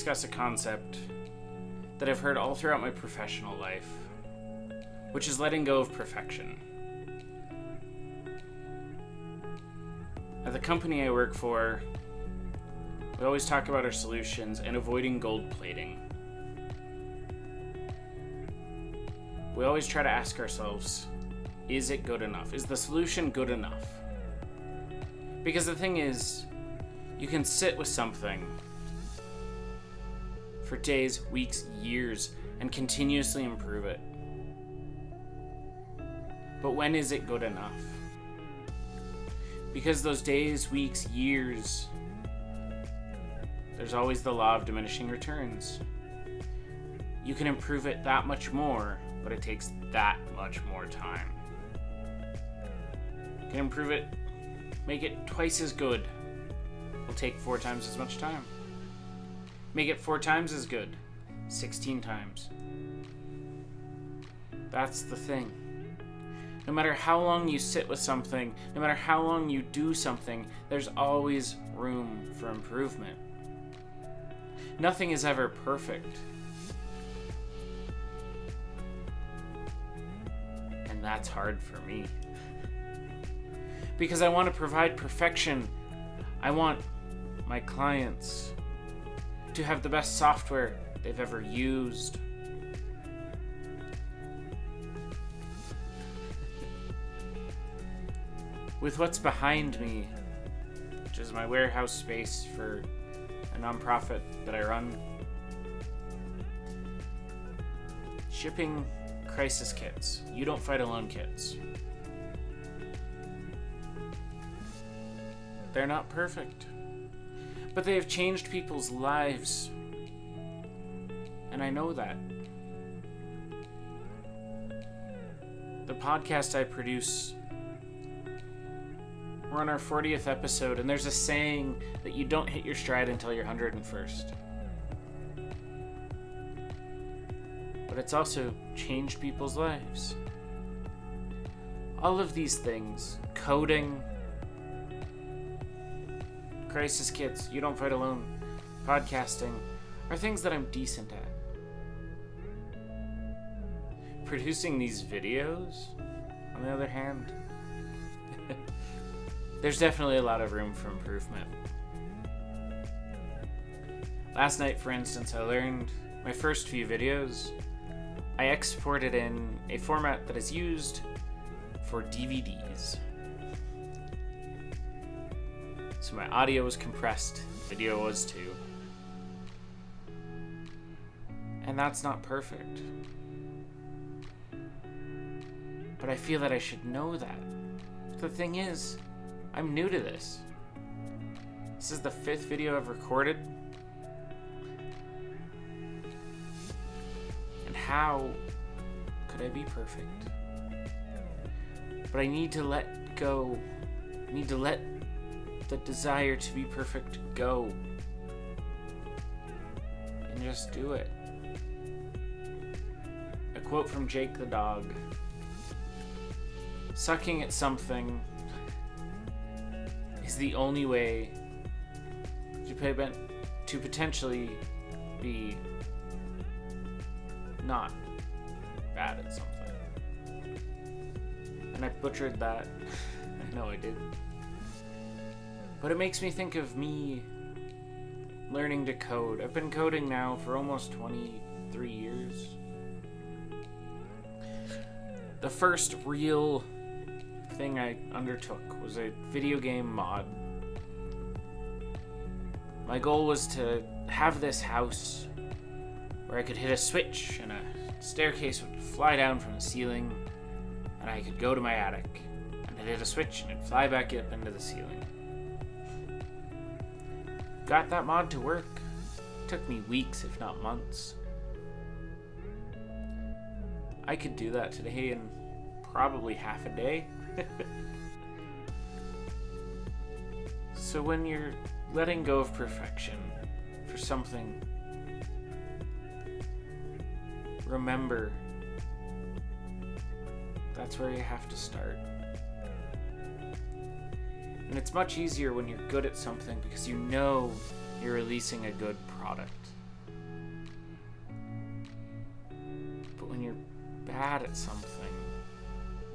discuss a concept that I've heard all throughout my professional life, which is letting go of perfection. At the company I work for, we always talk about our solutions and avoiding gold plating. We always try to ask ourselves, is it good enough? Is the solution good enough? Because the thing is, you can sit with something for days, weeks, years, and continuously improve it. But when is it good enough? Because those days, weeks, years, there's always the law of diminishing returns. You can improve it that much more, but it takes that much more time. You can improve it, make it twice as good. It'll take 4 times as much time. Make it 4 times as good, 16 times. That's the thing. No matter how long you sit with something, no matter how long you do something, there's always room for improvement. Nothing is ever perfect. And that's hard for me. Because I want to provide perfection. I want my clients to have the best software they've ever used. With what's behind me, which is my warehouse space for a nonprofit that I run, shipping crisis kits, You Don't Fight Alone kits. They're not perfect, but they have changed people's lives, and I know that. The podcast I produce, we're on our 40th episode, and there's a saying that you don't hit your stride until you're 101st. But it's also changed people's lives. All of these things, coding, crisis kits, You Don't Fight Alone, podcasting, are things that I'm decent at. Producing these videos, on the other hand, there's definitely a lot of room for improvement. Last night, for instance, I learned my first few videos, I exported in a format that is used for DVDs. So my audio was compressed, video was too. And that's not perfect. But I feel that I should know that. The thing is, I'm new to this. This is the 5th video I've recorded. And how could I be perfect? But I need to let go. I need to let the desire to be perfect go. And just do it. A quote from Jake the dog. Sucking at something is the only way to potentially be not bad at something. And I butchered that. I know I did. But it makes me think of me learning to code. I've been coding now for almost 23 years. The first real thing I undertook was a video game mod. My goal was to have this house where I could hit a switch and a staircase would fly down from the ceiling and I could go to my attic and I'd hit a switch and it'd fly back up into the ceiling. Got that mod to work. Took me weeks, if not months. I could do that today in probably half a day. So when you're letting go of perfection for something, remember that's where you have to start. And it's much easier when you're good at something because you know you're releasing a good product. bad at something,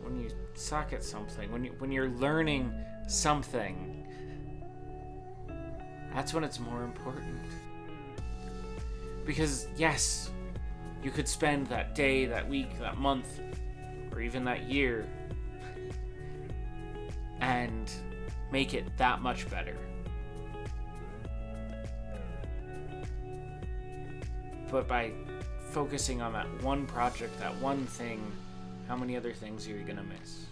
when you suck at something, when you're learning something, that's when it's more important. Because yes, you could spend that day, that week, that month, or even that year and make it that much better. But by focusing on that one project, that one thing, how many other things are you gonna miss?